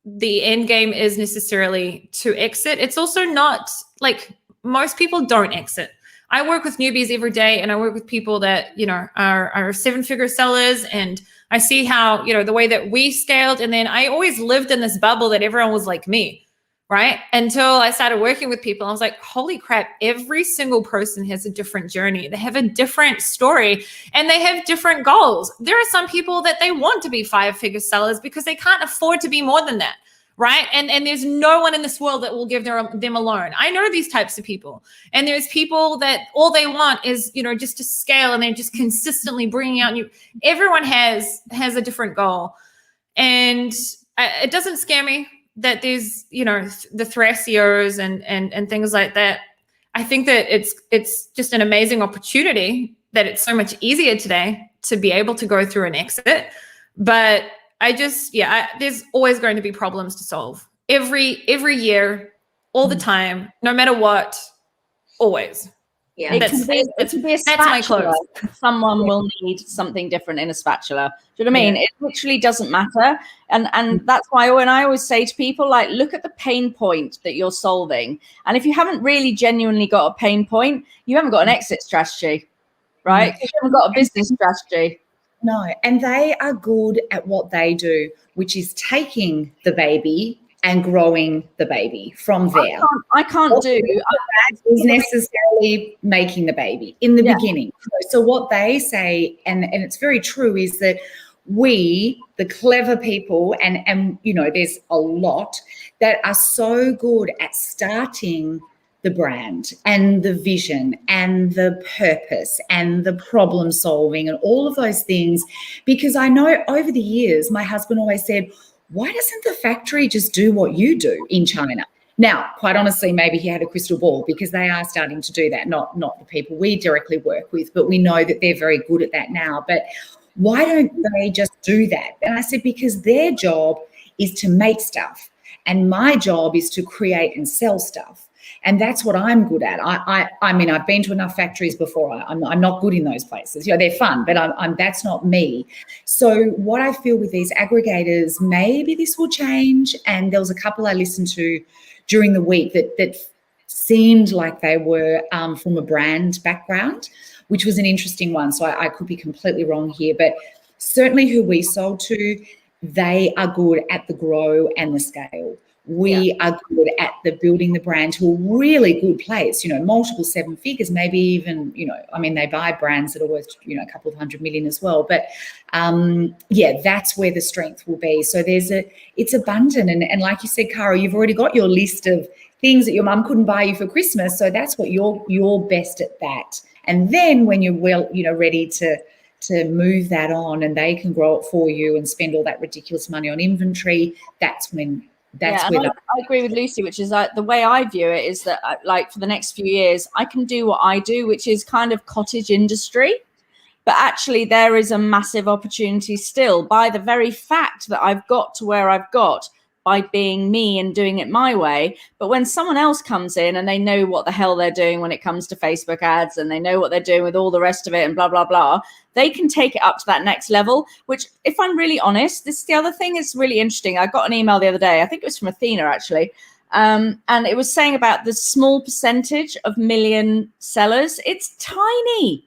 the end game is necessarily to exit. It's also not like most people don't exit. I work with newbies every day, and I work with people that, you know, are 7-figure sellers, and I see how, you know, the way that we scaled. And then I always lived in this bubble that everyone was like me, right? Until I started working with people, I was like, holy crap, every single person has a different journey. They have a different story, and they have different goals. There are some people that they want to be 5-figure sellers because they can't afford to be more than that. Right. And there's no one in this world that will give them a loan. I know these types of people. And there's people that all they want is, you know, just to scale, and they're just consistently bringing out new. Everyone has a different goal. And it doesn't scare me that there's, you know, the Thrasios and things like that. I think that it's just an amazing opportunity that it's so much easier today to be able to go through an exit. But there's always going to be problems to solve every year, all the time, no matter what, always. Yeah, it could be a spatula. That's my close. Someone will need something different in a spatula. Do you know what I mean? It literally doesn't matter. And that's why when I always say to people, like, look at the pain point that you're solving. And if you haven't really genuinely got a pain point, you haven't got an exit strategy, right? Because you haven't got a business strategy. No, and they are good at what they do, which is taking the baby and growing the baby from there. I can't do that is necessarily making the baby in the beginning. So what they say, and it's very true, is that we, the clever people, and you know, there's a lot that are so good at starting the brand and the vision and the purpose and the problem solving and all of those things, because I know over the years, my husband always said, why doesn't the factory just do what you do in China? Now, quite honestly, maybe he had a crystal ball, because they are starting to do that, not the people we directly work with, but we know that they're very good at that now. But why don't they just do that? And I said, because their job is to make stuff, and my job is to create and sell stuff. And that's what I'm good at. I mean, I've been to enough factories before. I'm not good in those places. You know, they're fun, but I'm that's not me. So what I feel with these aggregators, maybe this will change. And there was a couple I listened to during the week that seemed like they were from a brand background, which was an interesting one. So I could be completely wrong here, but certainly who we sold to, they are good at the grow and the scale. We are good at the building the brand to a really good place, multiple 7 figures, maybe even, I mean, they buy brands that are worth, a couple of 100 million as well. But that's where the strength will be. So it's abundant. And like you said, Cara, you've already got your list of things that your mum couldn't buy you for Christmas. So that's what you're best at that. And then when you're ready to move that on and they can grow it for you and spend all that ridiculous money on inventory, that's when I agree with Lucy, which is the way I view it is that for the next few years, I can do what I do, which is kind of cottage industry. But actually there is a massive opportunity still by the very fact that I've got to where I've got by being me and doing it my way. But when someone else comes in and they know what the hell they're doing when it comes to Facebook ads and they know what they're doing with all the rest of it and blah, blah, blah, they can take it up to that next level, which if I'm really honest, this is the other thing is really interesting. I got an email the other day, I think it was from Athena actually. And it was saying about the small percentage of million sellers. It's tiny.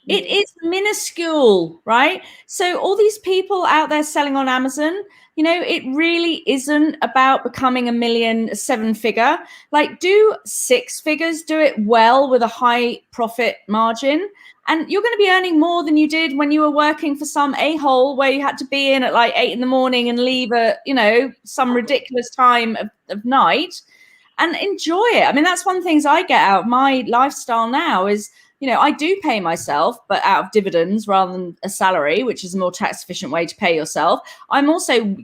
It is minuscule, right? So all these people out there selling on Amazon, it really isn't about becoming a 7-figure. Do 6 figures, do it well with a high profit margin. And you're going to be earning more than you did when you were working for some a-hole where you had to be in at 8 a.m. and leave at, some ridiculous time of night and enjoy it. I mean, that's one of the things I get out of my lifestyle now is, I do pay myself, but out of dividends rather than a salary, which is a more tax efficient way to pay yourself. I'm also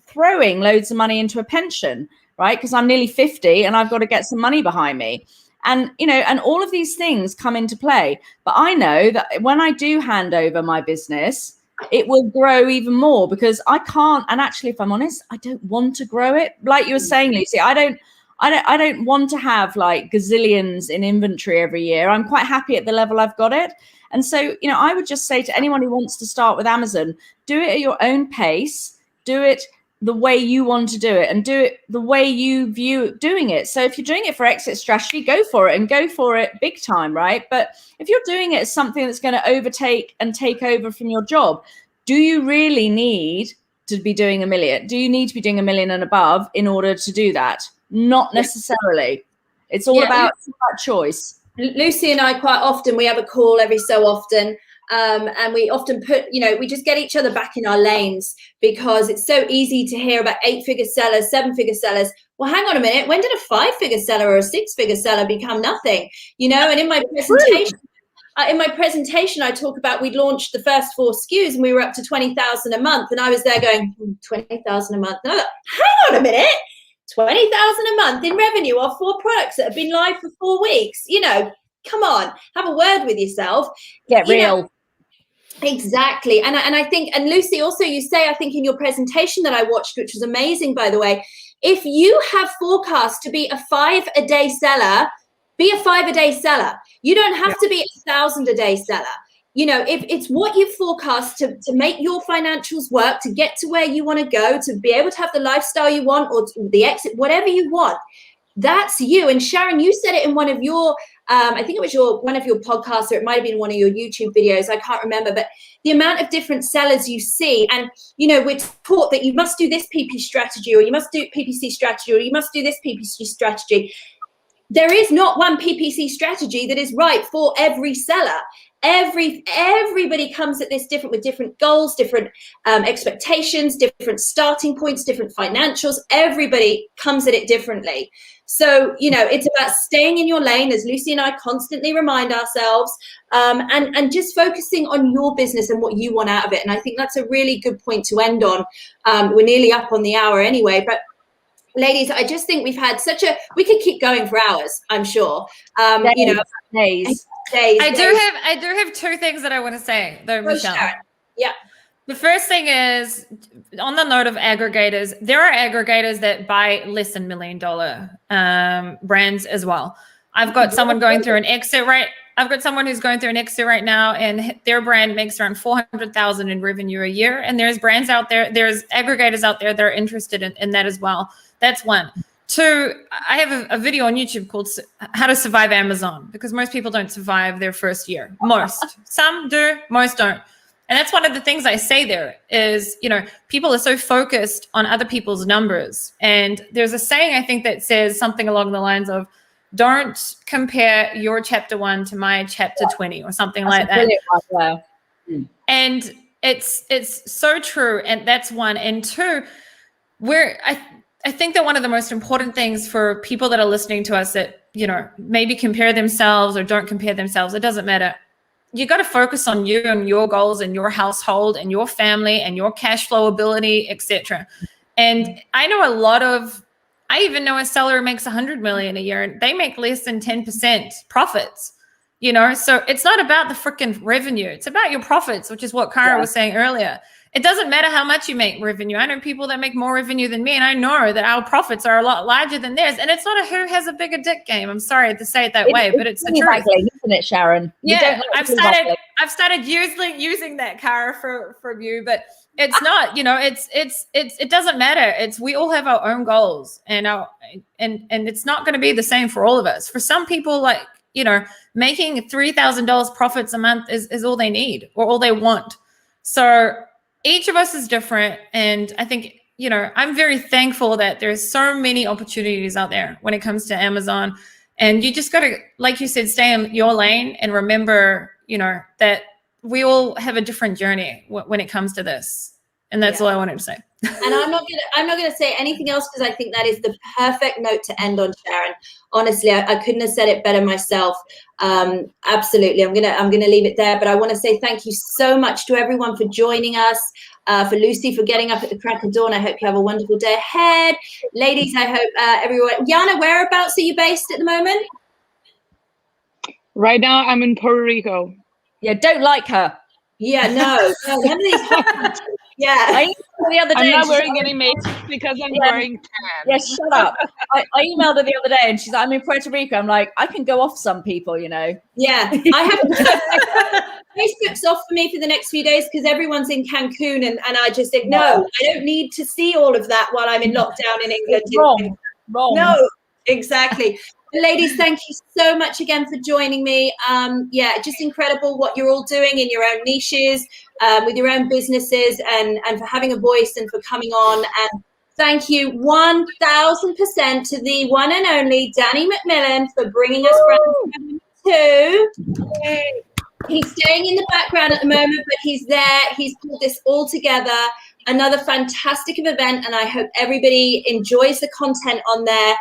throwing loads of money into a pension, right? Because I'm nearly 50 and I've got to get some money behind me. And, and all of these things come into play. But I know that when I do hand over my business, it will grow even more because I can't. And actually, if I'm honest, I don't want to grow it. Like you were saying, Lucy, I don't want to have gazillions in inventory every year. I'm quite happy at the level I've got it. And so, I would just say to anyone who wants to start with Amazon, do it at your own pace, do it the way you want to do it and do it the way you view doing it. So if you're doing it for exit strategy, go for it and go for it big time, right? But if you're doing it as something that's going to overtake and take over from your job, do you really need to be doing $1 million? Do you need to be doing $1 million and above in order to do that? Not necessarily. It's all about choice. Lucy and I quite often, we have a call every so often. And we often put, we just get each other back in our lanes because it's so easy to hear about 8-figure sellers, 7-figure sellers. Well, hang on a minute. When did a 5-figure seller or a 6-figure seller become nothing? And in my presentation, I talk about we launched the first 4 SKUs and we were up to 20,000 a month. And I was there going, 20,000 a month. No, hang on a minute. 20,000 a month in revenue of 4 products that have been live for 4 weeks. Come on, have a word with yourself. Get real. Exactly. And I think, and Lucy, also you say, I think in your presentation that I watched, which was amazing, by the way, if you have forecast to be a 5-a-day seller, be a 5-a-day seller. You don't have to be a 1,000-a-day seller. If it's what you forecast to make your financials work, to get to where you want to go, to be able to have the lifestyle you want or the exit, whatever you want, that's you. And Sharon, you said it in one of your, I think it was one of your podcasts, or it might have been one of your YouTube videos. I can't remember, but the amount of different sellers you see, and we're taught that you must do this PPC strategy, or you must do PPC strategy, or you must do this PPC strategy. There is not one PPC strategy that is right for every seller. Everybody comes at this different, with different goals, different expectations, different starting points, different financials. Everybody comes at it differently. So, it's about staying in your lane, as Lucy and I constantly remind ourselves, and just focusing on your business and what you want out of it. And I think that's a really good point to end on. We're nearly up on the hour anyway, but ladies, I just think we've had we could keep going for hours, I'm sure. Days. I do have 2 things that I want to say, though, Michelle. Yeah. The first thing is, on the note of aggregators, there are aggregators that buy less than $1 million brands as well. I've got someone going through an exit right. I've got someone who's going through an exit right now, and their brand makes around 400,000 in revenue a year. And there's brands out there, there's aggregators out there that are interested in that as well. That's one. 2, I have a video on YouTube called How to Survive Amazon, because most people don't survive their first year. Most. Some do, most don't. And that's one of the things I say there is, you know, people are so focused on other people's numbers. And there's a saying, I think, that says something along the lines of, don't compare your chapter 1 to my chapter 20 or something like that. Wow. And it's so true. And that's one. And two, I think that one of the most important things for people that are listening to us that, you know, maybe compare themselves or don't compare themselves, it doesn't matter. You got to focus on you and your goals and your household and your family and your cash flow ability, etc. And I know I even know a seller who makes 100 million a year and they make less than 10% profits, you know? So it's not about the freaking revenue. It's about your profits, which is what Cara was saying earlier. It doesn't matter how much you make revenue. I know people that make more revenue than me, and I know that our profits are a lot larger than theirs. And it's not a who has a bigger dick game. I'm sorry to say it that way, but it's the truth, isn't it, Sharon? Yeah, I've started using that, Cara, from you, but it's not. You know, it doesn't matter. We all have our own goals, and it's not going to be the same for all of us. For some people, like, you know, making $3,000 profits a month is all they need or all they want. So each of us is different. And I think, you know, I'm very thankful that there's so many opportunities out there when it comes to Amazon. And you just got to, like you said, stay in your lane and remember, you know, that we all have a different journey when it comes to this. And that's all I wanted to say. And I'm not gonna say anything else because I think that is the perfect note to end on, Sharon. Honestly, I couldn't have said it better myself. Absolutely, I'm gonna leave it there. But I want to say thank you so much to everyone for joining us. For Lucy for getting up at the crack of dawn. I hope you have a wonderful day ahead, ladies. I hope everyone. Jana, whereabouts are you based at the moment? Right now, I'm in Puerto Rico. Yeah, don't like her. Yeah, no, none of these hot yeah. The other day, I'm not wearing any makeup because I'm wearing tan. Yeah, shut up. I emailed her the other day and she's like, I'm in Puerto Rico. I'm like, I can go off some people, you know. Yeah, I have Facebook's off for me for the next few days because everyone's in Cancun and I just think, no, I don't need to see all of that while I'm in lockdown in England. Wrong. No, exactly. Ladies, thank you so much again for joining me. Just incredible what you're all doing in your own niches, with your own businesses and for having a voice and for coming on. And thank you 1000% to the one and only Danny McMillan for bringing us round two. He's staying in the background at the moment, but he's there. He's pulled this all together. Another fantastic event, and I hope everybody enjoys the content on there.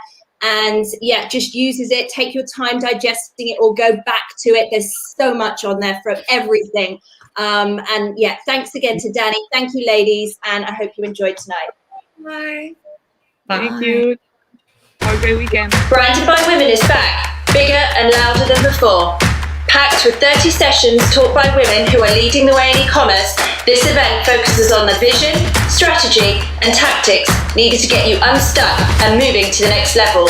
And just uses it. Take your time digesting it or go back to it. There's so much on there from everything. Thanks again to Danny. Thank you, ladies. And I hope you enjoyed tonight. Bye. Thank you. Have a great weekend. Branded by Women is back, bigger and louder than before. Packed with 30 sessions taught by women who are leading the way in e-commerce, this event focuses on the vision, strategy, and tactics needed to get you unstuck and moving to the next level.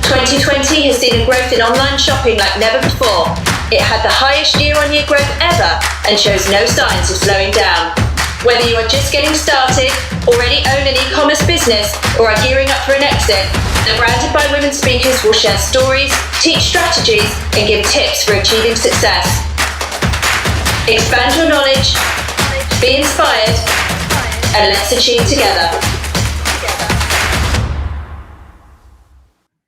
2020 has seen a growth in online shopping like never before. It had the highest year-on-year growth ever and shows no signs of slowing down. Whether you are just getting started, already own an e-commerce business, or are gearing up for an exit, the Branded by Women speakers will share stories, teach strategies, and give tips for achieving success. Expand your knowledge, be inspired, and let's achieve together.